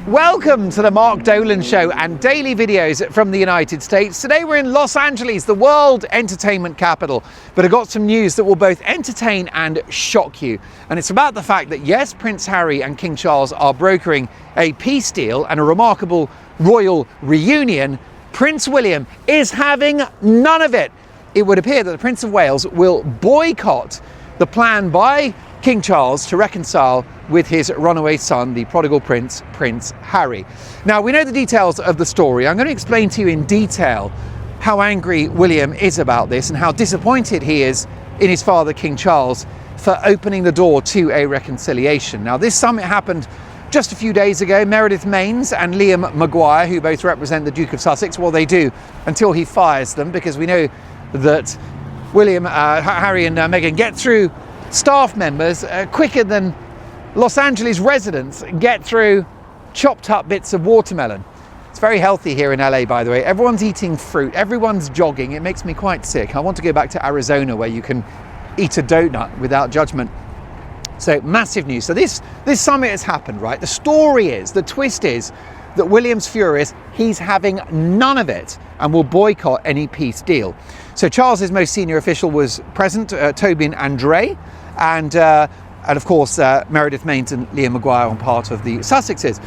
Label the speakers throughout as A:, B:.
A: Welcome to the Mark Dolan Show and daily videos from the United States. Today we're in Los Angeles, the world entertainment capital, but I've got some news that will both entertain and shock you. And it's about the fact that yes, Prince Harry and King Charles are brokering a peace deal and a remarkable royal reunion. Prince William is having none of it. It would appear that the Prince of Wales will boycott the plan by King Charles to reconcile with his runaway son, the prodigal prince, Prince Harry. Now, we know the details of the story. I'm going to explain to you in detail how angry William is about this and how disappointed he is in his father, King Charles, for opening the door to a reconciliation. Now, this summit happened just a few days ago. Meredith and Liam Maguire, who both represent the Duke of Sussex, well, they do until he fires them, because we know that Harry and Meghan get through staff members quicker than Los Angeles residents get through chopped up bits of watermelon. It's very healthy here in LA, by the way. Everyone's eating fruit, everyone's jogging. It makes me quite sick. I want to go back to Arizona where you can eat a donut without judgment. So massive news. So this summit has happened, right? The story is, the twist is that William's furious. He's having none of it and will boycott any peace deal. So Charles's most senior official was present, Tobin Andre, and of course Meredith and Liam Maguire on part of the Sussexes.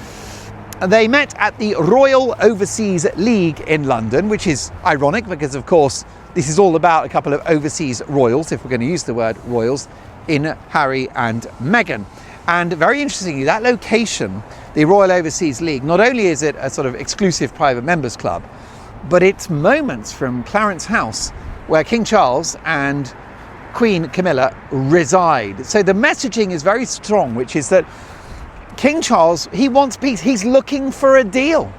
A: They met at the Royal Overseas League in London, which is ironic because of course this is all about a couple of overseas royals, if we're going to use the word royals, in Harry and Meghan. And very interestingly, that location, the Royal Overseas League, not only is it a sort of exclusive private members club, but it's moments from Clarence House, where King Charles and Queen Camilla reside. So the messaging is very strong, which is that King Charles, he wants peace. He's looking for a deal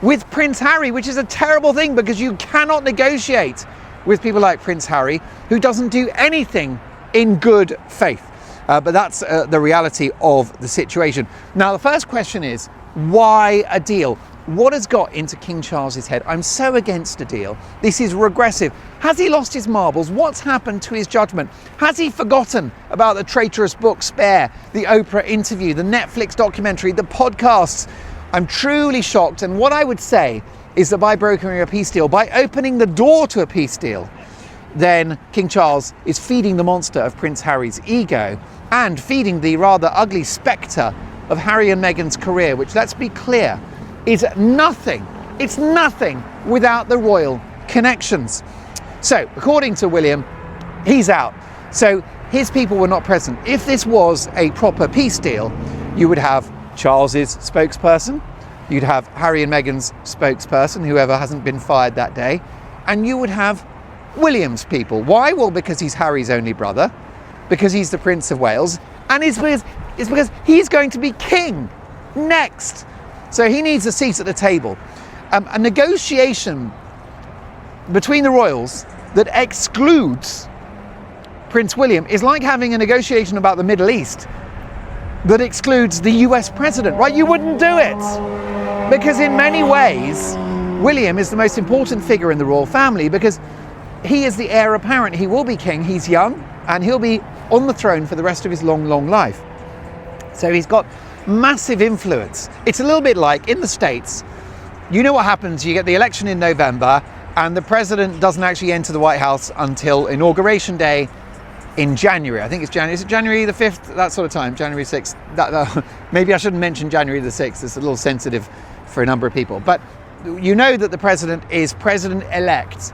A: with Prince Harry, which is a terrible thing because you cannot negotiate with people like Prince Harry, who doesn't do anything in good faith. But that's the reality of the situation. Now, the first question is, why a deal? What has got into King Charles's head? I'm so against a deal. This is regressive. Has he lost his marbles? What's happened to his judgment? Has he forgotten about the traitorous book Spare, the Oprah interview, the Netflix documentary, the podcasts? I'm truly shocked. And what I would say is that by brokering a peace deal, by opening the door to a peace deal, then King Charles is feeding the monster of Prince Harry's ego and feeding the rather ugly spectre of Harry and Meghan's career, which, let's be clear, is nothing. It's nothing without the royal connections. So, according to William, he's out. So his people were not present. If this was a proper peace deal, you would have Charles's spokesperson, you'd have Harry and Meghan's spokesperson, whoever hasn't been fired that day, and you would have William's people. Why? Well, because he's Harry's only brother, because he's the Prince of Wales, and it's because he's going to be king next. So he needs a seat at the table. A negotiation between the royals that excludes Prince William is like having a negotiation about the Middle East that excludes the US president, right? You wouldn't do it. Because in many ways, William is the most important figure in the royal family because he is the heir apparent. He will be king. He's young and he'll be on the throne for the rest of his long, long life. So he's got massive influence. It's a little bit like in the States, you know what happens, you get the election in November and the president doesn't actually enter the White House until Inauguration Day in January. I think it's January. Is it January the 5th? That sort of time, January 6th. Maybe I shouldn't mention January the 6th. It's a little sensitive for a number of people. But you know that the president is president-elect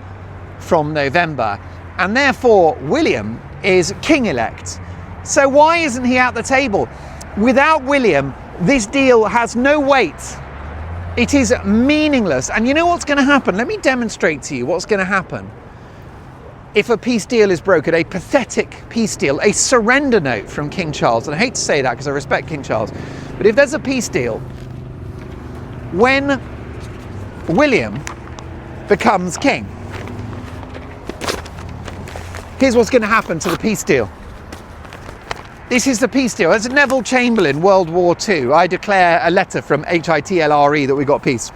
A: from November, and therefore William is king-elect. So why isn't he at the table? Without William, this deal has no weight. It is meaningless. And you know what's going to happen? Let me demonstrate to you what's going to happen if a peace deal is brokered, a pathetic peace deal, a surrender note from King Charles. And I hate to say that because I respect King Charles. But if there's a peace deal, when William becomes king, here's what's going to happen to the peace deal. This is the peace deal. As Neville Chamberlain, World War II, I declare a letter from HITLRE that we got peace.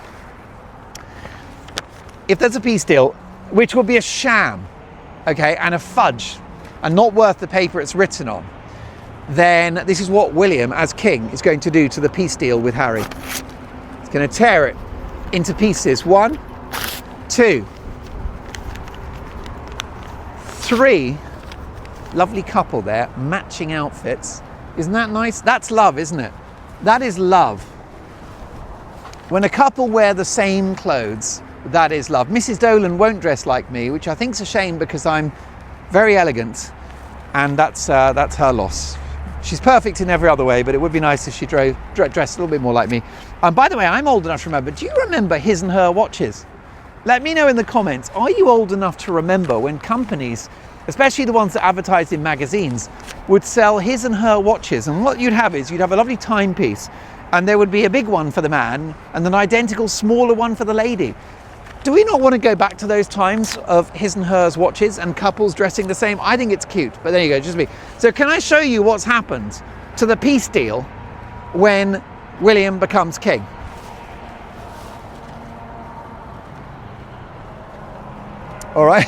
A: If there's a peace deal, which will be a sham, okay, and a fudge, and not worth the paper it's written on, then this is what William, as king, is going to do to the peace deal with Harry. It's going to tear it into pieces. 1, 2, 3. Lovely couple there, matching outfits. Isn't that nice? That's love, isn't it? That is love. When a couple wear the same clothes, that is love. Mrs. Dolan won't dress like me, which I think is a shame because I'm very elegant, and that's her loss. She's perfect in every other way, but it would be nice if she dressed a little bit more like me. By the way, I'm old enough to remember. Do you remember his and her watches? Let me know in the comments. Are you old enough to remember when companies, especially the ones that advertised in magazines, would sell his and her watches? And what you'd have is you'd have a lovely timepiece, and there would be a big one for the man and an identical smaller one for the lady. Do we not want to go back to those times of his and hers watches and couples dressing the same? I think it's cute, but there you go, just me. So can I show you what's happened to the peace deal when William becomes king? All right.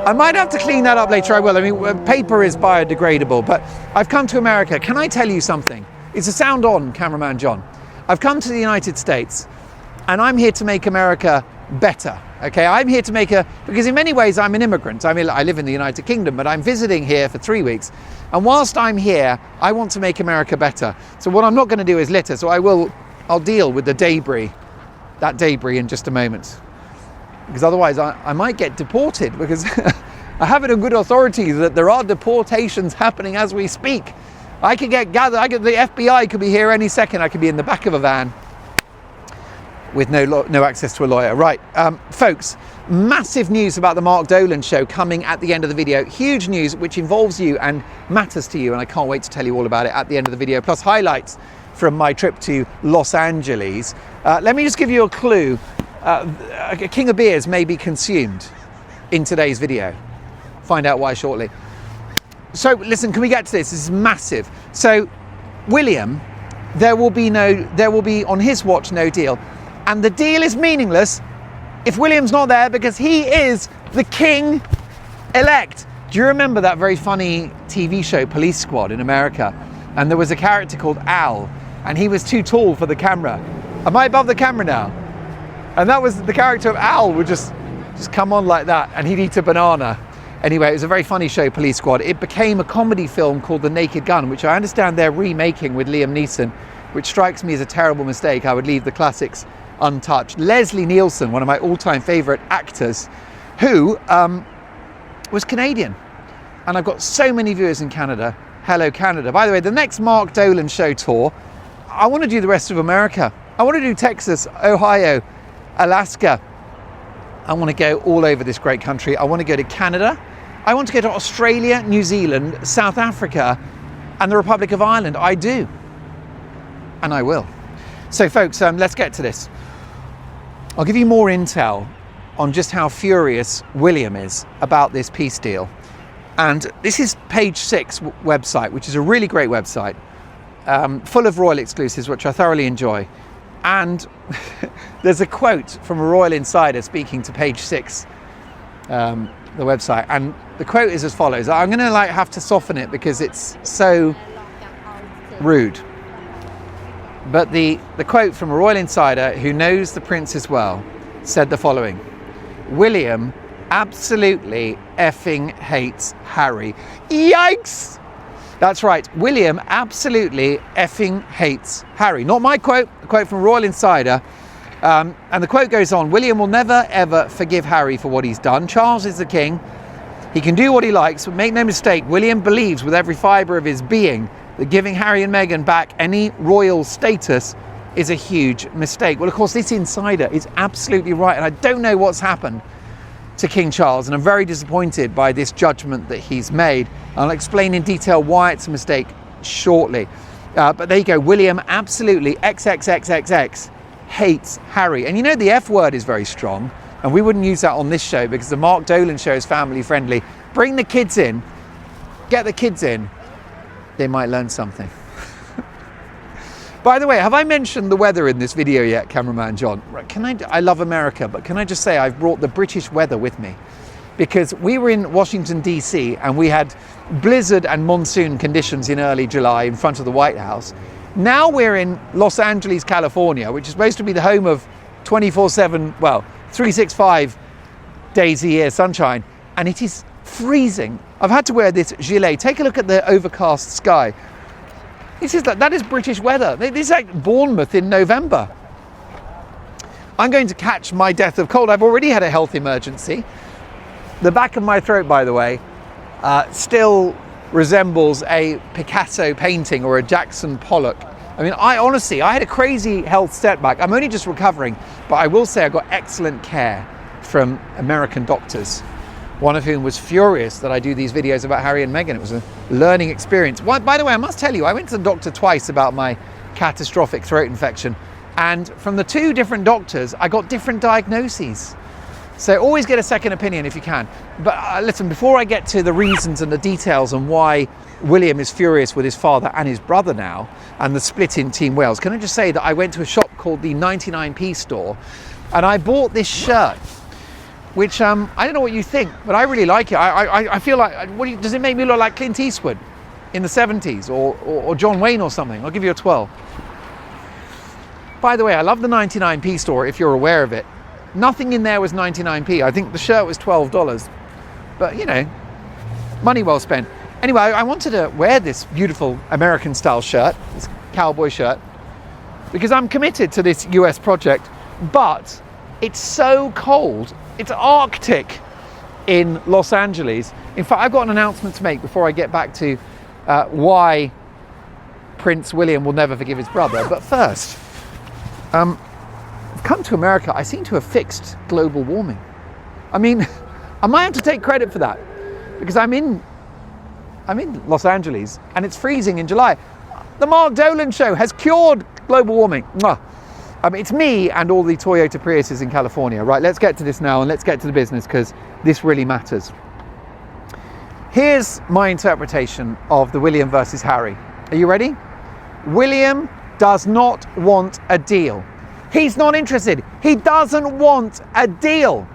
A: I might have to clean that up later, I will. I mean, paper is biodegradable, but I've come to America. Can I tell you something? Is the sound on, cameraman John? I've come to the United States, and I'm here to make America better. Okay, I'm here to make because in many ways I'm an immigrant. I mean, I live in the United Kingdom, but I'm visiting here for 3 weeks. And whilst I'm here, I want to make America better. So what I'm not going to do is litter. So I'll deal with the debris, that debris in just a moment. Because otherwise I might get deported, because I have it on good authority that there are deportations happening as we speak. I could get gathered, the FBI could be here any second. I could be in the back of a van with no access to a lawyer. Right, folks, massive news about the Mark Dolan Show coming at the end of the video. Huge news which involves you and matters to you, and I can't wait to tell you all about it at the end of the video, plus highlights from my trip to Los Angeles. Let me just give you a clue. A king of beers may be consumed in today's video. Find out why shortly. So listen, can we get to this? This is massive. So William, there will be on his watch no deal. And the deal is meaningless if William's not there, because he is the king-elect. Do you remember that very funny TV show, Police Squad, in America? And there was a character called Al, and he was too tall for the camera. Am I above the camera now? And that was the character of Al, would just come on like that, and he'd eat a banana. Anyway, it was a very funny show, Police Squad. It became a comedy film called The Naked Gun, which I understand they're remaking with Liam Neeson, which strikes me as a terrible mistake. I would leave the classics untouched. Leslie Nielsen, one of my all-time favourite actors, who was Canadian. And I've got so many viewers in Canada. Hello, Canada. By the way, the next Mark Dolan Show tour, I want to do the rest of America. I want to do Texas, Ohio, Alaska. I want to go all over this great country. I want to go to Canada. I want to go to Australia, New Zealand, South Africa, and the Republic of Ireland. I do. And I will. So folks, let's get to this. I'll give you more intel on just how furious William is about this peace deal. And this is Page 6 website, which is a really great website, full of royal exclusives, which I thoroughly enjoy. And there's a quote from a royal insider speaking to Page 6, the website. And the quote is as follows. I'm going to have to soften it because it's so rude. But the quote from a royal insider who knows the princes well said the following: William absolutely effing hates Harry. Yikes! That's right, William absolutely effing hates Harry. Not my quote, a quote from a royal insider. And the quote goes on: William will never ever forgive Harry for what he's done. Charles is the king. He can do what he likes, but make no mistake, William believes with every fibre of his being that giving Harry and Meghan back any royal status is a huge mistake. Well, of course, this insider is absolutely right, and I don't know what's happened to King Charles, and I'm very disappointed by this judgment that he's made. I'll explain in detail why it's a mistake shortly. But there you go, William absolutely XXXXX hates Harry. And you know the F word is very strong, and we wouldn't use that on this show because the Mark Dolan Show is family friendly. Bring the kids in, get the kids in, they might learn something. By the way, have I mentioned the weather in this video yet, cameraman John? I love America, but can I just say I've brought the British weather with me? Because we were in Washington, DC, and we had blizzard and monsoon conditions in early July in front of the White House. Now we're in Los Angeles, California, which is supposed to be the home of 24/7, well, 365 days a year sunshine, and it is freezing. I've had to wear this gilet. Take a look at the overcast sky. That is British weather. This is like Bournemouth in November. I'm going to catch my death of cold. I've already had a health emergency. The back of my throat, by the way, still resembles a Picasso painting or a Jackson Pollock. I mean, I had a crazy health setback. I'm only just recovering, but I will say I got excellent care from American doctors, one of whom was furious that I do these videos about Harry and Meghan. It was a learning experience. By the way, I must tell you, I went to the doctor twice about my catastrophic throat infection, and from the two different doctors, I got different diagnoses. So always get a second opinion if you can. But listen, before I get to the reasons and the details on why William is furious with his father and his brother now, and the split in Team Wales, can I just say that I went to a shop called the 99p store, and I bought this shirt, which I don't know what you think, but I really like it. I feel like, does it make me look like Clint Eastwood in the 70s or John Wayne or something? I'll give you a 12. By the way, I love the 99p store if you're aware of it. Nothing in there was 99p. I think the shirt was $12, but you know, money well spent. Anyway, I wanted to wear this beautiful American style shirt, this cowboy shirt, because I'm committed to this US project, but it's so cold. It's Arctic in Los Angeles. In fact, I've got an announcement to make before I get back to why Prince William will never forgive his brother. But first, I've come to America. I seem to have fixed global warming. I mean, I might have to take credit for that, because I'm in Los Angeles and it's freezing in July. The Mark Dolan Show has cured global warming. Mwah. It's me and all the Toyota Priuses in California. Right, let's get to this now and let's get to the business, because this really matters. Here's my interpretation of the William versus Harry. Are you ready? William does not want a deal. He's not interested. He doesn't want a deal.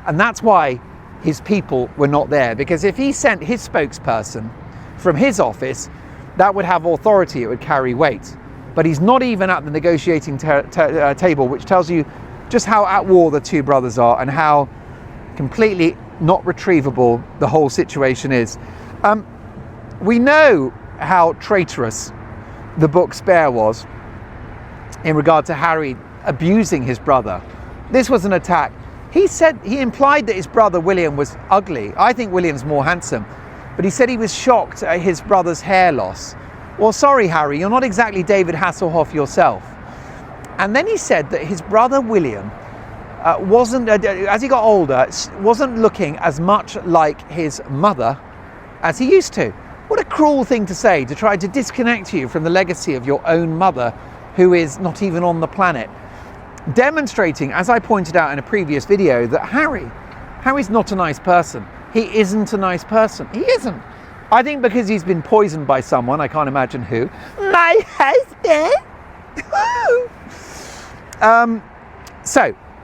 A: And that's why his people were not there, because if he sent his spokesperson from his office, that would have authority, it would carry weight. But he's not even at the negotiating table, which tells you just how at war the two brothers are and how completely not retrievable the whole situation is. We know how traitorous the book Spare was in regard to Harry abusing his brother. This was an attack. He implied that his brother William was ugly. I think William's more handsome, but he said he was shocked at his brother's hair loss. Well, sorry, Harry, you're not exactly David Hasselhoff yourself. And then he said that his brother William wasn't, as he got older, wasn't looking as much like his mother as he used to. What a cruel thing to say, to try to disconnect you from the legacy of your own mother, who is not even on the planet. Demonstrating, as I pointed out in a previous video, that Harry's not a nice person. He isn't a nice person. He isn't. I think because he's been poisoned by someone, I can't imagine who. My husband!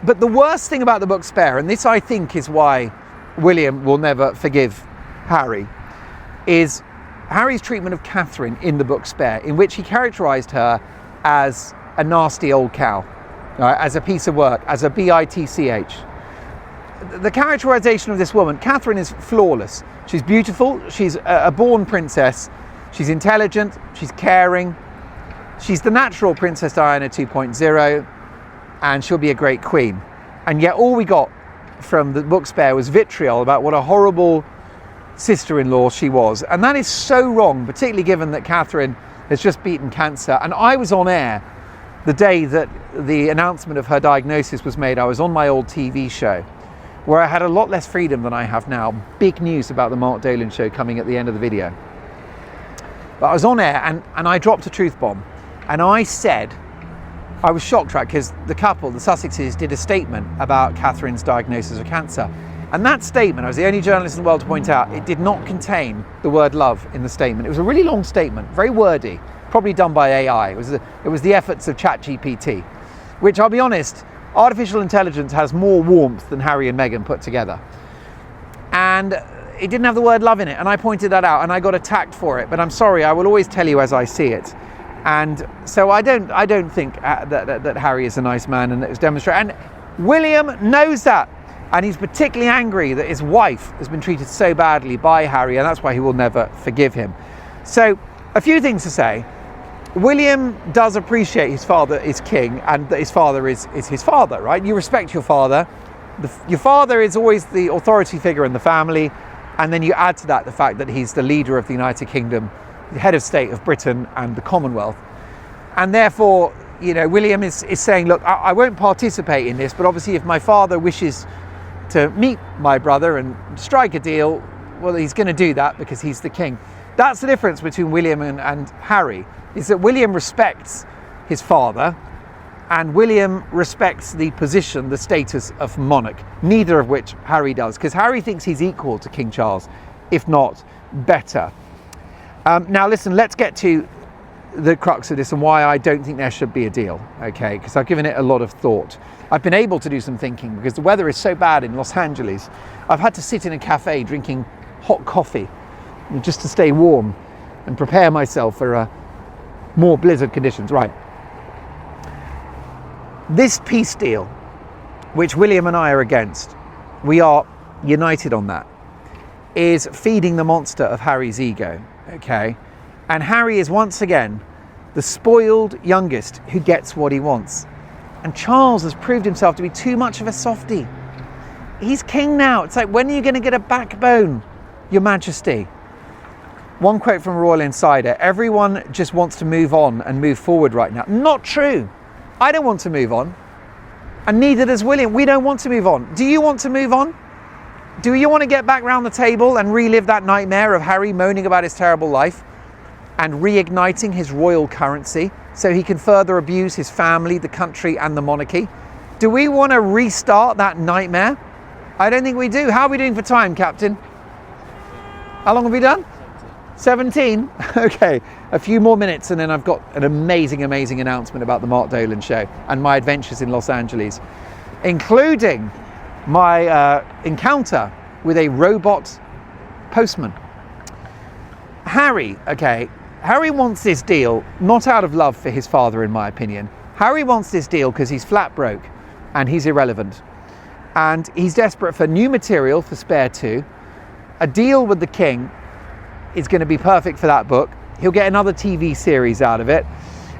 A: But the worst thing about the book Spare, and this I think is why William will never forgive Harry, is Harry's treatment of Catherine in the book Spare, in which he characterised her as a nasty old cow, as a piece of work, as a bitch. The characterisation of this woman, Catherine, is flawless. She's beautiful, she's a born princess, she's intelligent, she's caring, she's the natural Princess Diana 2.0, and she'll be a great queen. And yet all we got from the book Spare was vitriol about what a horrible sister-in-law she was. And that is so wrong, particularly given that Catherine has just beaten cancer. And I was on air the day that the announcement of her diagnosis was made. I was on my old TV show, where I had a lot less freedom than I have now. Big news about the Mark Dolan Show coming at the end of the video. But I was on air and I dropped a truth bomb. And I said, I was shocked, right, because the couple, the Sussexes, did a statement about Catherine's diagnosis of cancer. And that statement, I was the only journalist in the world to point out, it did not contain the word love in the statement. It was a really long statement, very wordy, probably done by AI. It was the efforts of ChatGPT, which, I'll be honest, artificial intelligence has more warmth than Harry and Meghan put together. And it didn't have the word love in it. And I pointed that out and I got attacked for it. But I'm sorry, I will always tell you as I see it. And so I don't think that Harry is a nice man, and that was demonstrated. And William knows that, and he's particularly angry that his wife has been treated so badly by Harry, and that's why he will never forgive him. So a few things to say. William does appreciate his father is king, and that his father is his father, right? You respect your father. Your father is always the authority figure in the family, and then you add to that the fact that he's the leader of the United Kingdom, the head of state of Britain and the Commonwealth. And therefore, you know, William is saying, look, I won't participate in this, but obviously if my father wishes to meet my brother and strike a deal, well, he's going to do that because he's the king. That's the difference between William and Harry, is that William respects his father, and William respects the position, the status of monarch, neither of which Harry does, because Harry thinks he's equal to King Charles, if not better. Now listen, let's get to the crux of this and why I don't think there should be a deal, okay? Because I've given it a lot of thought. I've been able to do some thinking because the weather is so bad in Los Angeles. I've had to sit in a cafe drinking hot coffee just to stay warm and prepare myself for more blizzard conditions. Right. This peace deal, which William and I are against, we are united on that, is feeding the monster of Harry's ego, okay? And Harry is once again the spoiled youngest who gets what he wants. And Charles has proved himself to be too much of a softie. He's king now. It's like, when are you going to get a backbone, Your Majesty? One quote from Royal Insider: everyone just wants to move on and move forward right now. Not true. I don't want to move on. And neither does William. We don't want to move on. Do you want to move on? Do you want to get back round the table and relive that nightmare of Harry moaning about his terrible life and reigniting his royal currency so he can further abuse his family, the country and the monarchy? Do we want to restart that nightmare? I don't think we do. How are we doing for time, Captain? How long have we done? 17? Okay, a few more minutes and then I've got an amazing announcement about the Mark Dolan Show and my adventures in Los Angeles, including my encounter with a robot postman. Harry wants this deal not out of love for his father, in my opinion. Harry wants this deal because he's flat broke and he's irrelevant. And he's desperate for new material for Spare 2. A deal with the king is going to be perfect for that book. He'll get another TV series out of it.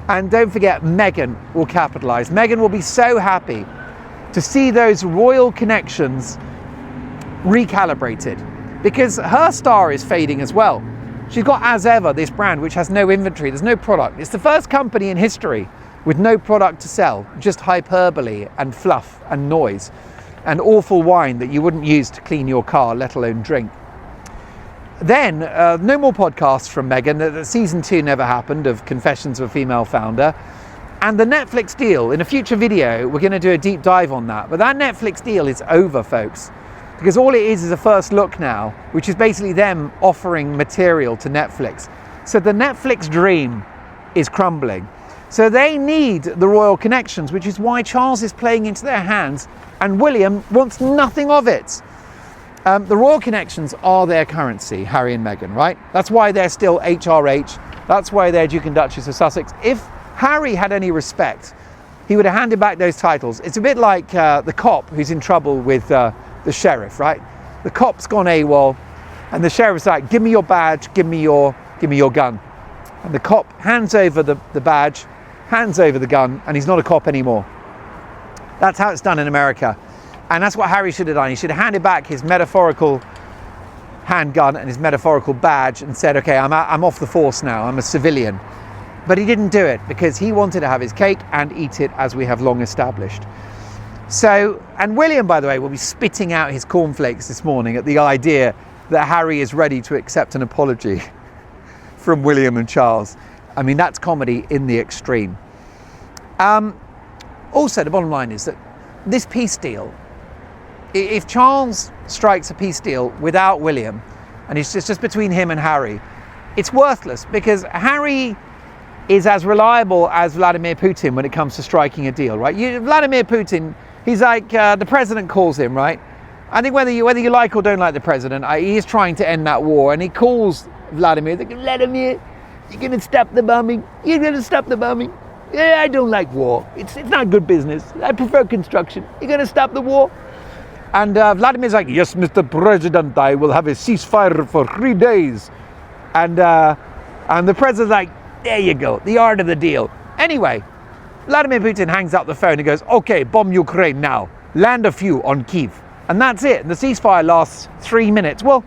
A: And don't forget, Meghan will capitalize. Meghan will be so happy to see those royal connections recalibrated, because her star is fading as well. She's got, as ever, this brand which has no inventory, there's no product. It's the first company in history with no product to sell, just hyperbole and fluff and noise and awful wine that you wouldn't use to clean your car, let alone drink. Then, no more podcasts from Meghan. Season 2 never happened of Confessions of a Female Founder. And the Netflix deal, in a future video, we're going to do a deep dive on that. But that Netflix deal is over, folks. Because all it is a first look now, which is basically them offering material to Netflix. So the Netflix dream is crumbling. So they need the royal connections, which is why Charles is playing into their hands and William wants nothing of it. The royal connections are their currency, Harry and Meghan, right? That's why they're still HRH. That's why they're Duke and Duchess of Sussex. If Harry had any respect, he would have handed back those titles. It's a bit like the cop who's in trouble with the sheriff, right? The cop's gone AWOL and the sheriff's like, give me your badge, give me your gun. And the cop hands over the badge, hands over the gun, and he's not a cop anymore. That's how it's done in America. And that's what Harry should have done. He should have handed back his metaphorical handgun and his metaphorical badge and said, okay, I'm off the force now, I'm a civilian. But he didn't do it because he wanted to have his cake and eat it, as we have long established. So, and William, by the way, will be spitting out his cornflakes this morning at the idea that Harry is ready to accept an apology from William and Charles. I mean, that's comedy in the extreme. Also, the bottom line is that this peace deal, if Charles strikes a peace deal without William, and it's just between him and Harry, it's worthless, because Harry is as reliable as Vladimir Putin when it comes to striking a deal, right? Vladimir Putin, he's like the president calls him, right? I think whether you like or don't like the president, he is trying to end that war, and he calls Vladimir, You're going to stop the bombing? You're going to stop the bombing? Yeah, I don't like war. It's not good business. I prefer construction. You're going to stop the war? And Vladimir's like, yes, Mr. President, I will have a ceasefire for 3 days. And the president's like, there you go, the art of the deal. Anyway, Vladimir Putin hangs up the phone and goes, okay, bomb Ukraine now. Land a few on Kyiv. And that's it. And the ceasefire lasts 3 minutes. Well,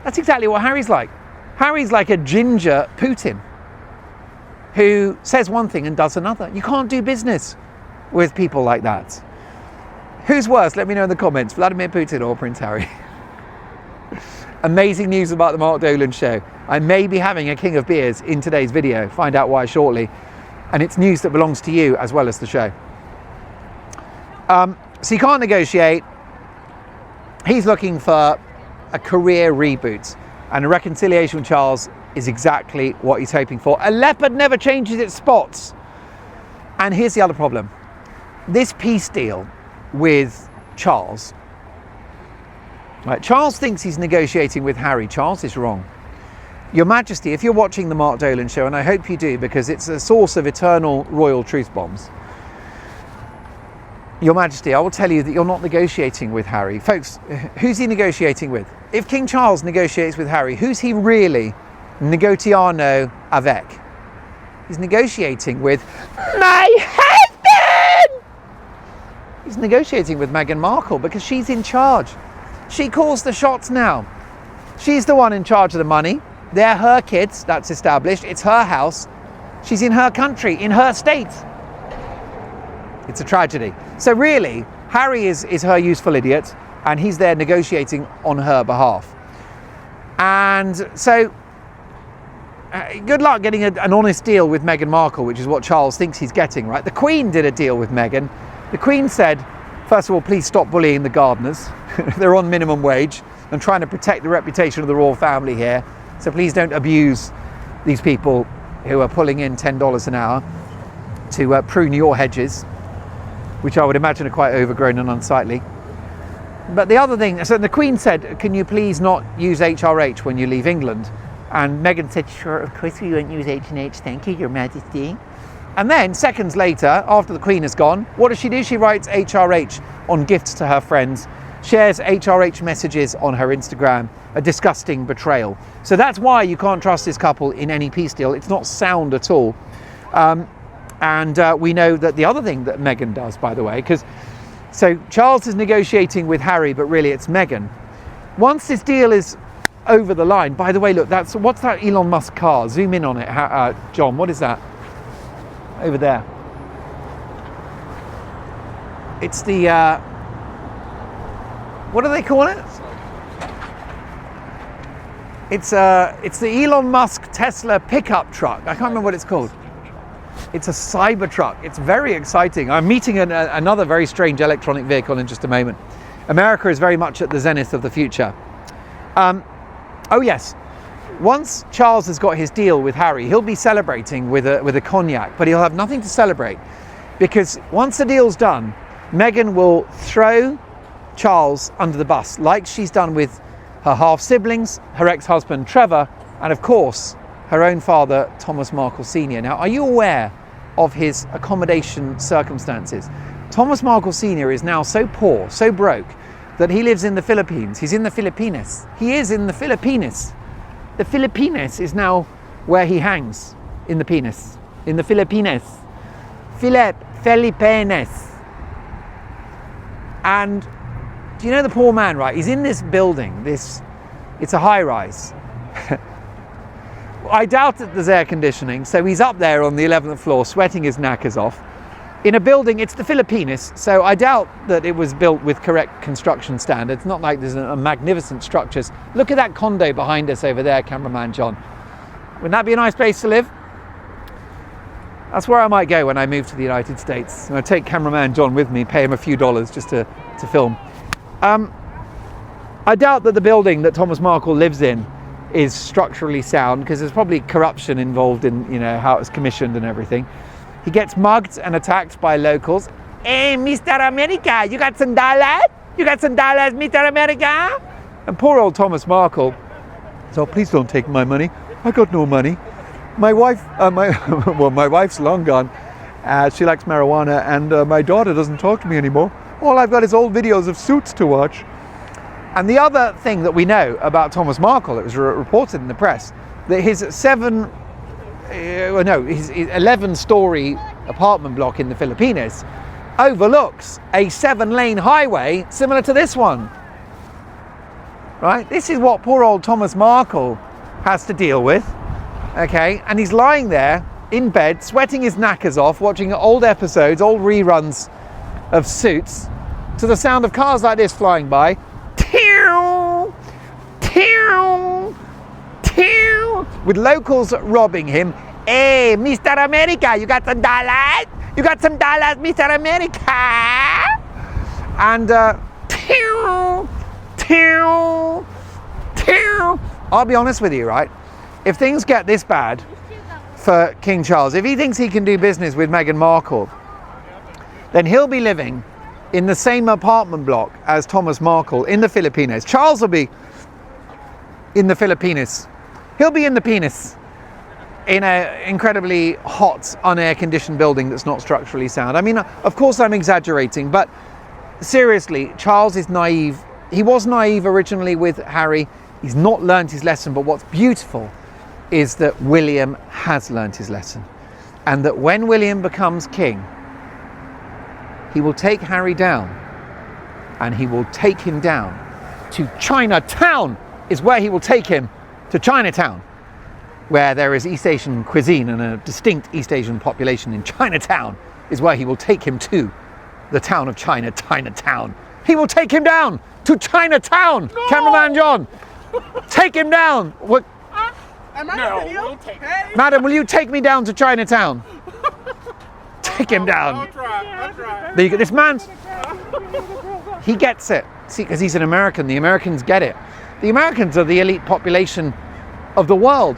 A: that's exactly what Harry's like. Harry's like a ginger Putin who says one thing and does another. You can't do business with people like that. Who's worse? Let me know in the comments, Vladimir Putin or Prince Harry. Amazing news about the Mark Dolan Show. I may be having a king of beers in today's video. Find out why shortly. And it's news that belongs to you as well as the show. So you can't negotiate. He's looking for a career reboot. And a reconciliation with Charles is exactly what he's hoping for. A leopard never changes its spots. And here's the other problem. This peace deal with Charles. Right, Charles thinks he's negotiating with Harry. Charles is wrong. Your Majesty, if you're watching the Mark Dolan Show, and I hope you do because it's a source of eternal royal truth bombs. Your Majesty, I will tell you that you're not negotiating with Harry. Folks, who's he negotiating with? If King Charles negotiates with Harry, who's he really negotiano avec? He's negotiating with my husband! He's negotiating with Meghan Markle because she's in charge. She calls the shots now. She's the one in charge of the money. They're her kids, that's established. It's her house. She's in her country, in her state. It's a tragedy. So really, Harry is her useful idiot, and he's there negotiating on her behalf. And so, good luck getting an honest deal with Meghan Markle, which is what Charles thinks he's getting, right? The Queen did a deal with Meghan. The Queen said, first of all, please stop bullying the gardeners. They're on minimum wage. I'm trying to protect the reputation of the royal family here. So please don't abuse these people who are pulling in $10 an hour to prune your hedges, which I would imagine are quite overgrown and unsightly. But the other thing, so the Queen said, can you please not use HRH when you leave England? And Meghan said, sure, of course we won't use H&H, thank you, Your Majesty. And then seconds later, after the Queen is gone, what does she do? She writes HRH on gifts to her friends, shares HRH messages on her Instagram, a disgusting betrayal. So that's why you can't trust this couple in any peace deal. It's not sound at all. And we know that the other thing that Meghan does, by the way, so Charles is negotiating with Harry, but really it's Meghan. Once this deal is over the line, by the way, look, what's that Elon Musk car? Zoom in on it, John, what is that? Over there. It's the, what do they call it? It's the Elon Musk Tesla pickup truck. I can't remember what it's called. It's a Cybertruck. It's very exciting. I'm meeting another very strange electronic vehicle in just a moment. America is very much at the zenith of the future. Oh yes, once Charles has got his deal with Harry, he'll be celebrating with a cognac, but he'll have nothing to celebrate because once the deal's done, Meghan will throw Charles under the bus like she's done with her half-siblings, her ex-husband Trevor, and of course, her own father, Thomas Markle Sr. Now, are you aware of his accommodation circumstances? Thomas Markle Sr. is now so poor, so broke, that he lives in the Philippines. He's in the Filipinas. He is in the Filipinas. The Filipinas is now where he hangs, in the penis. In the Filipinas. Filipinas. And do you know the poor man, right? He's in this building, it's a high-rise. I doubt that there's air conditioning, so he's up there on the 11th floor sweating his knackers off. In a building, it's the Filipinas, so I doubt that it was built with correct construction standards. Not like there's a magnificent structures. Look at that condo behind us over there, cameraman John. Wouldn't that be a nice place to live? That's where I might go when I move to the United States. I'll take cameraman John with me, pay him a few dollars just to film. I doubt that the building that Thomas Markle lives in is structurally sound because there's probably corruption involved in, you know, how it was commissioned and everything. He gets mugged and attacked by locals. Hey, Mr. America, you got some dollars? You got some dollars, Mr. America? And poor old Thomas Markle, so please don't take my money. I got no money. My wife, well, my wife's long gone. She likes marijuana, and my daughter doesn't talk to me anymore. All I've got is old videos of Suits to watch. And the other thing that we know about Thomas Markle, it was reported in the press, that his 11-story apartment block in the Philippines overlooks a 7-lane highway similar to this one. Right? This is what poor old Thomas Markle has to deal with. Okay, and he's lying there in bed, sweating his knackers off, watching old episodes, old reruns of Suits, to the sound of cars like this flying by. Tew, tew, tew, with locals robbing him. Hey, Mr. America, you got some dollars? You got some dollars, Mr. America? And tew, tew, tew. I'll be honest with you, right? If things get this bad for King Charles, if he thinks he can do business with Meghan Markle, then he'll be living in the same apartment block as Thomas Markle in the Philippines. Charles will be in the Philippines. He'll be in the penis in an incredibly hot, unair-conditioned building that's not structurally sound. I mean, of course I'm exaggerating, but seriously, Charles is naive. He was naive originally with Harry. He's not learned his lesson, but what's beautiful is that William has learned his lesson, and that when William becomes king, he will take Harry down, and he will take him down to Chinatown, is where he will take him, to Chinatown, where there is East Asian cuisine and a distinct East Asian population. In Chinatown is where he will take him to, the town of China, Chinatown. He will take him down to Chinatown. No! Cameraman John, take him down. What?
B: No,
A: Madam, will you take me down to Chinatown? Take him down.
B: I'll try.
A: There you go. This man's, he gets it. See, because he's an American. The Americans get it. The Americans are the elite population of the world.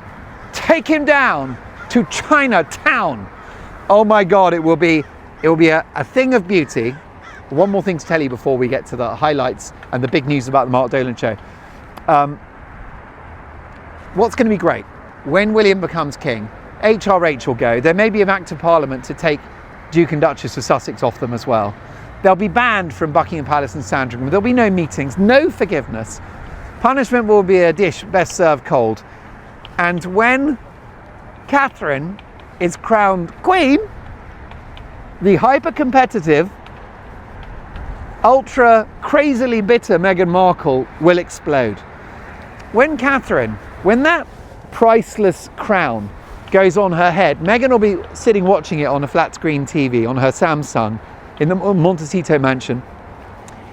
A: Take him down to Chinatown. Oh my God, it will be a thing of beauty. One more thing to tell you before we get to the highlights and the big news about the Mark Dolan Show. What's going to be great, when William becomes king, HRH will go. There may be an act of parliament to take Duke and Duchess of Sussex off them as well. They'll be banned from Buckingham Palace and Sandringham. There'll be no meetings, no forgiveness. Punishment will be a dish best served cold. And when Catherine is crowned queen, the hyper-competitive, ultra crazily bitter Meghan Markle will explode. When that priceless crown goes on her head, Meghan will be sitting watching it on a flat screen TV on her Samsung in the Montecito mansion,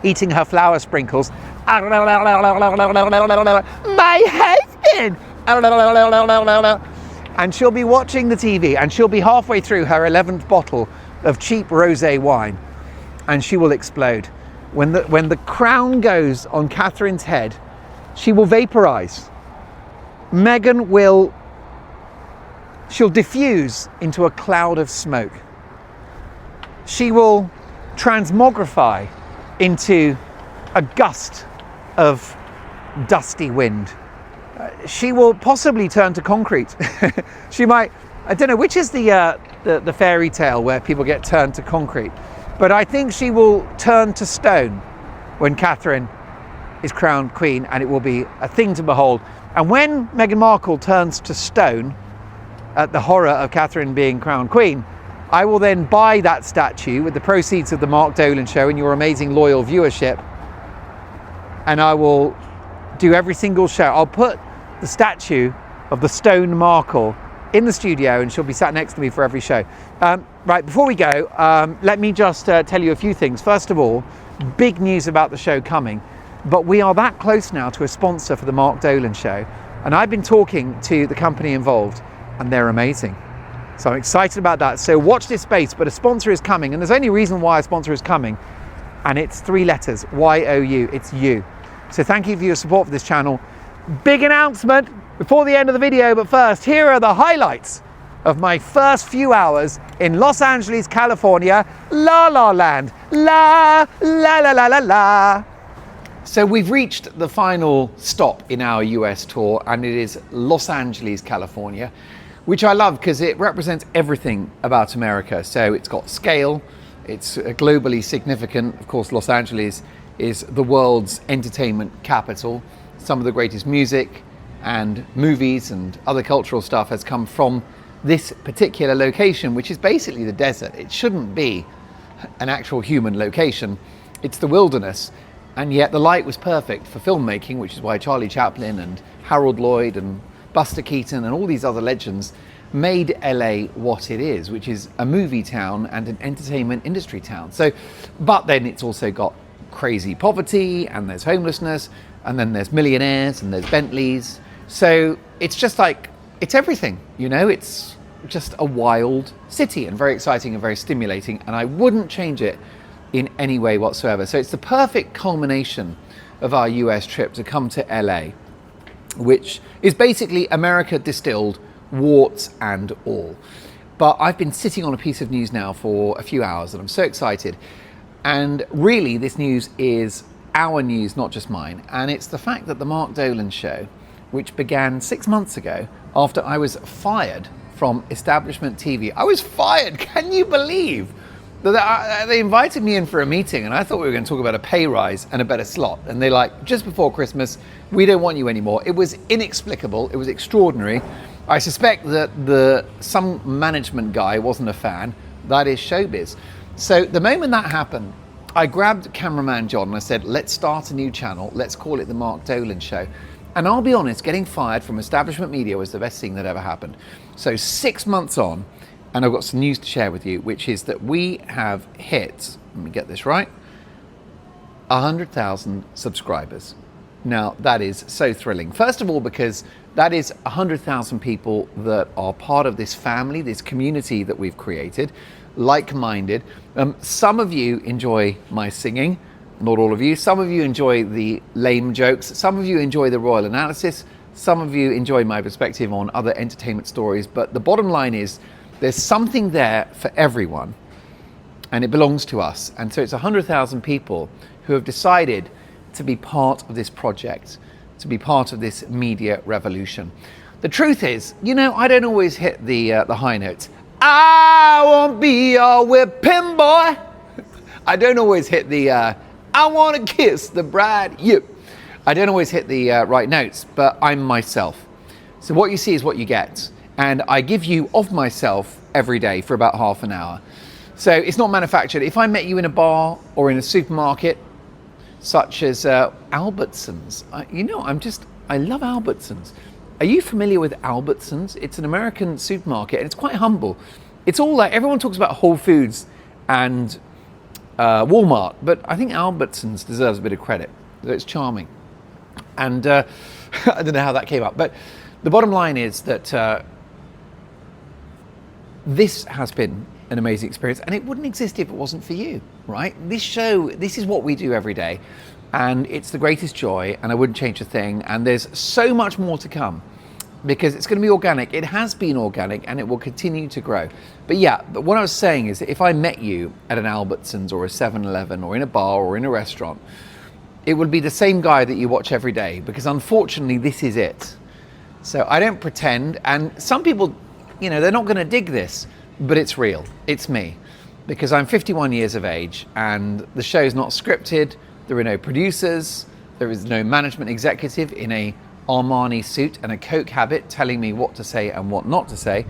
A: eating her flour sprinkles. My husband! And she'll be watching the TV, and she'll be halfway through her 11th bottle of cheap rosé wine, and she will explode. When the crown goes on Catherine's head, she will vaporize. Meghan she'll diffuse into a cloud of smoke. She will transmogrify into a gust of dusty wind. She will possibly turn to concrete. She might, I don't know which is the fairy tale where people get turned to concrete, but I think she will turn to stone when Catherine is crowned queen, and it will be a thing to behold. And when Meghan Markle turns to stone at the horror of Catherine being crowned queen, I will then buy that statue with the proceeds of the Mark Dolan Show and your amazing loyal viewership, and I will do every single show. I'll put the statue of the stone Markle in the studio, and she'll be sat next to me for every show. Right, before we go, let me just tell you a few things. First of all, big news about the show coming, but we are that close now to a sponsor for the Mark Dolan Show, and I've been talking to the company involved, and they're amazing. So I'm excited about that. So watch this space, but a sponsor is coming, and there's only a reason why a sponsor is coming, and it's 3 letters, Y-O-U, it's you. So thank you for your support for this channel. Big announcement before the end of the video, but first, here are the highlights of my first few hours in Los Angeles, California, La La Land. La, la, la, la, la, la. So we've reached the final stop in our US tour, and it is Los Angeles, California, which I love because it represents everything about America. So it's got scale, it's globally significant. Of course, Los Angeles is the world's entertainment capital. Some of the greatest music and movies and other cultural stuff has come from this particular location, which is basically the desert. It shouldn't be an actual human location. It's the wilderness, and yet the light was perfect for filmmaking, which is why Charlie Chaplin and Harold Lloyd and Buster Keaton and all these other legends made LA what it is, which is a movie town and an entertainment industry town. So, but then it's also got crazy poverty, and there's homelessness, and then there's millionaires, and there's Bentleys. So it's just like, it's everything, you know, it's just a wild city and very exciting and very stimulating, and I wouldn't change it in any way whatsoever. So it's the perfect culmination of our US trip to come to LA, which is basically America distilled, warts and all. But I've been sitting on a piece of news now for a few hours, and I'm so excited. And really, this news is our news, not just mine. And it's the fact that the Mark Dolan Show, which began 6 months ago after I was fired from establishment TV. I was fired, can you believe? They invited me in for a meeting, and I thought we were going to talk about a pay rise and a better slot. And they're like, just before Christmas, we don't want you anymore. It was inexplicable. It was extraordinary. I suspect that some management guy wasn't a fan. That is showbiz. So the moment that happened, I grabbed cameraman John and I said, let's start a new channel. Let's call it the Mark Dolan Show. And I'll be honest, getting fired from establishment media was the best thing that ever happened. So 6 months on, and I've got some news to share with you, which is that we have hit, let me get this right, 100,000 subscribers. Now, that is so thrilling. First of all, because that is 100,000 people that are part of this family, this community that we've created, like-minded. Some of you enjoy my singing, not all of you. Some of you enjoy the lame jokes. Some of you enjoy the royal analysis. Some of you enjoy my perspective on other entertainment stories. But the bottom line is there's something there for everyone, and it belongs to us. And so it's 100,000 people who have decided to be part of this project, to be part of this media revolution. The truth is, you know, I don't always hit the high notes. I won't be your whipping boy. I don't always hit the I want to kiss the bride. Yep. I don't always hit the right notes, but I'm myself. So what you see is what you get. And I give you of myself every day for about half an hour. So it's not manufactured. If I met you in a bar or in a supermarket, such as Albertsons, I love Albertsons. Are you familiar with Albertsons? It's an American supermarket, and it's quite humble. It's all like, everyone talks about Whole Foods and Walmart, but I think Albertsons deserves a bit of credit. It's charming. And I don't know how that came up, but the bottom line is that this has been an amazing experience, and it wouldn't exist if it wasn't for you, right? This show, this is what we do every day, and it's the greatest joy, and I wouldn't change a thing. And there's so much more to come, because it's going to be organic. It has been organic, and it will continue to grow. But yeah, but what I was saying is that if I met you at an Albertsons or a 7-Eleven or in a bar or in a restaurant, it would be the same guy that you watch every day, because unfortunately this is it. So I don't pretend, and some people, you know, they're not going to dig this, but it's real. It's me, because I'm 51 years of age, and the show's not scripted. There are no producers. There is no management executive in a Armani suit and a Coke habit telling me what to say and what not to say.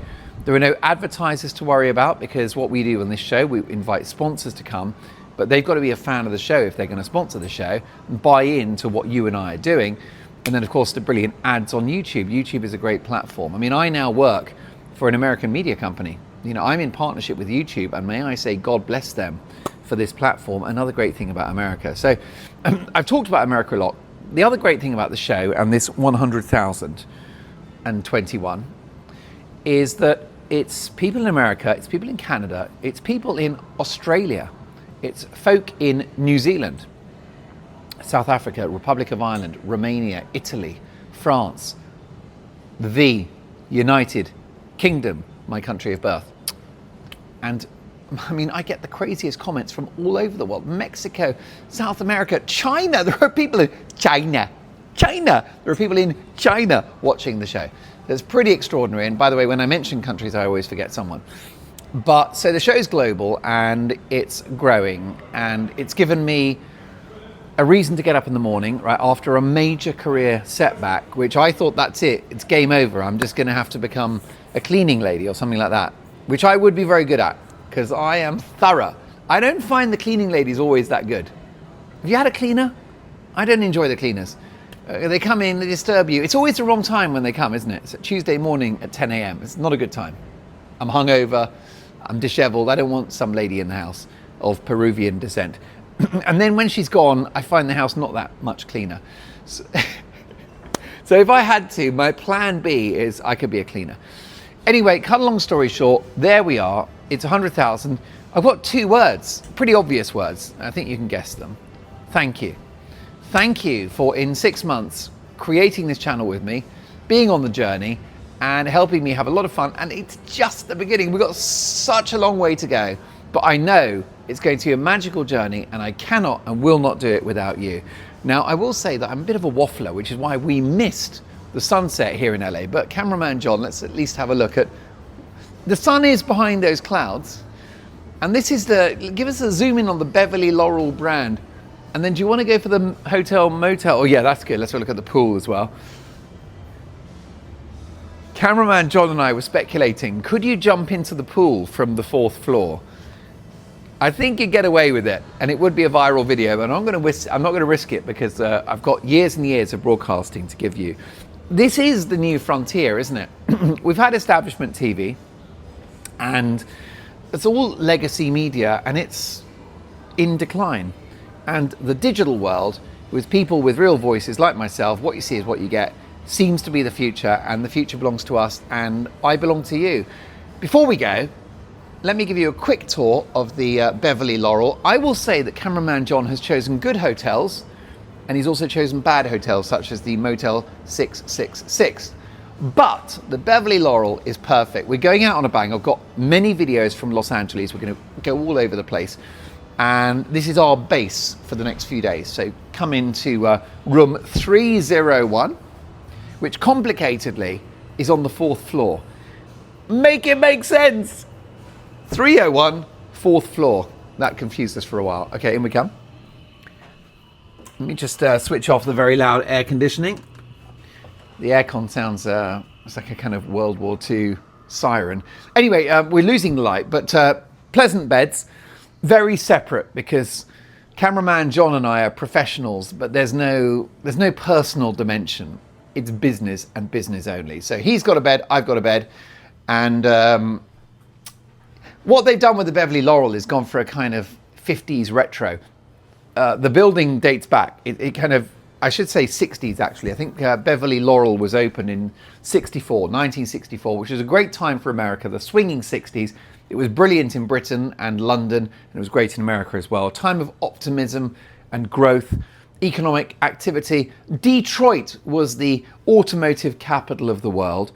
A: There are no advertisers to worry about, because what we do on this show, we invite sponsors to come, but they've got to be a fan of the show if they're going to sponsor the show and buy into what you and I are doing. And then, of course, the brilliant ads on YouTube. YouTube is a great platform. I mean, I now work for an American media company. You know, I'm in partnership with YouTube, and may I say, God bless them for this platform. Another great thing about America. So I've talked about America a lot. The other great thing about the show and this 100,021 is that it's people in America, it's people in Canada, it's people in Australia, it's folk in New Zealand, South Africa, Republic of Ireland, Romania, Italy, France, the United Kingdom, my country of birth. And I mean, I get the craziest comments from all over the world. Mexico, South America, China. There are people in China. There are people in China watching the show. that's pretty extraordinary. And by the way, when I mention countries, I always forget someone. But so the show's global and it's growing, and it's given me a reason to get up in the morning, right, after a major career setback, which I thought, that's it, it's game over. I'm just going to have to become a cleaning lady or something like that, which I would be very good at because I am thorough. I don't find the cleaning ladies always that good. Have you had a cleaner? I don't enjoy the cleaners. They come in, they disturb you. It's always the wrong time when they come, isn't it? It's a Tuesday morning at 10 a.m. It's not a good time. I'm hungover, I'm disheveled. I don't want some lady in the house of Peruvian descent. And then when she's gone, I find the house not that much cleaner. So if I had to, my plan B is I could be a cleaner. Anyway, cut a long story short, there we are. It's 100,000. I've got 2 words, pretty obvious words. I think you can guess them. Thank you. Thank you for, in 6 months, creating this channel with me, being on the journey, and helping me have a lot of fun. And it's just the beginning. We've got such a long way to go. But I know it's going to be a magical journey, and I cannot and will not do it without you. Now, I will say that I'm a bit of a waffler, which is why we missed the sunset here in LA. But cameraman John, let's at least have a look at... The sun is behind those clouds. And this is give us a zoom in on the Beverly Laurel brand. And then do you want to go for the hotel motel? Oh yeah, that's good. Let's have a look at the pool as well. Cameraman John and I were speculating, could you jump into the pool from the 4th floor? I think you'd get away with it, and it would be a viral video, and I'm not going to risk it because I've got years and years of broadcasting to give you. This is the new frontier, isn't it? We've had establishment TV, and it's all legacy media, and it's in decline. And the digital world, with people with real voices like myself, what you see is what you get, seems to be the future, and the future belongs to us, and I belong to you. Before we go, let me give you a quick tour of the Beverly Laurel. I will say that cameraman John has chosen good hotels, and he's also chosen bad hotels, such as the Motel 666. But the Beverly Laurel is perfect. We're going out on a bang. I've got many videos from Los Angeles. We're going to go all over the place. And this is our base for the next few days. So come into room 301, which complicatedly is on the 4th floor. Make it make sense. 301, 4th floor. That confused us for a while. Okay, in we come. Let me just switch off the very loud air conditioning. The aircon sounds it's like a kind of World War II siren. Anyway, we're losing the light, but pleasant beds, very separate because cameraman John and I are professionals, but there's no personal dimension. It's business and business only. So he's got a bed, I've got a bed, and what they've done with the Beverly Laurel is gone for a kind of 50s retro. The building dates back, it kind of, I should say 60s actually. I think Beverly Laurel was opened in 1964, which was a great time for America, the swinging 60s. It was brilliant in Britain and London, and it was great in America as well. A time of optimism and growth, economic activity. Detroit was the automotive capital of the world.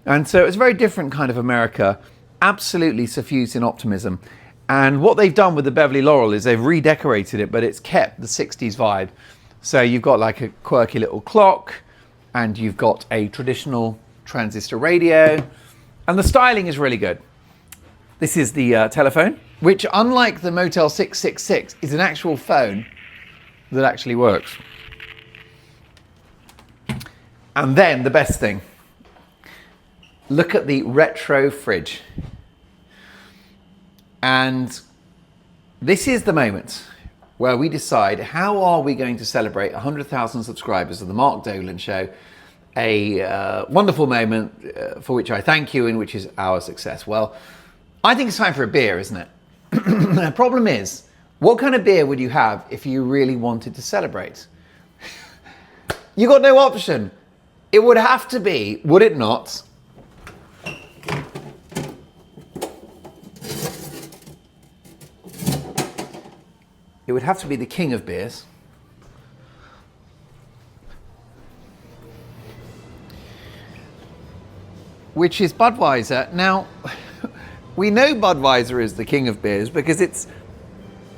A: And so it was a very different kind of America, absolutely suffused in optimism. And what they've done with the Beverly Laurel is they've redecorated it, but it's kept the 60s vibe. So you've got like a quirky little clock, and you've got a traditional transistor radio, and the styling is really good. This is the telephone, which unlike the Motel 666 is an actual phone that actually works. And then the best thing, look at the retro fridge. And this is the moment where we decide how are we going to celebrate 100,000 subscribers of the Mark Dolan Show, a wonderful moment for which I thank you and which is our success. Well, I think it's time for a beer, isn't it? The problem is, what kind of beer would you have if you really wanted to celebrate? You got no option. It would have to be, would it not? It would have to be the king of beers. Which is Budweiser. Now, we know Budweiser is the king of beers because it's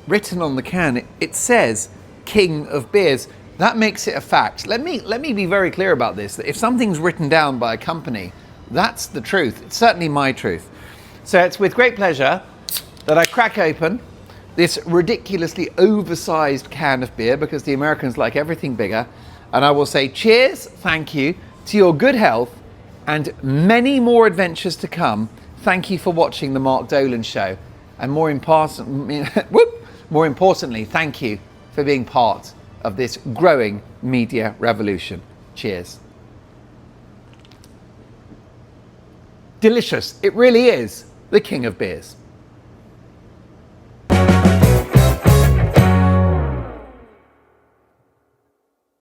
A: written on the can. It says king of beers. That makes it a fact. Let me be very clear about this, that if something's written down by a company, that's the truth. It's certainly my truth. So it's with great pleasure that I crack open this ridiculously oversized can of beer, because the Americans like everything bigger, and I will say cheers, thank you, to your good health and many more adventures to come. Thank you for watching the Mark Dolan Show, and more importantly, thank you for being part of this growing media revolution. Cheers. Delicious. It really is the king of beers.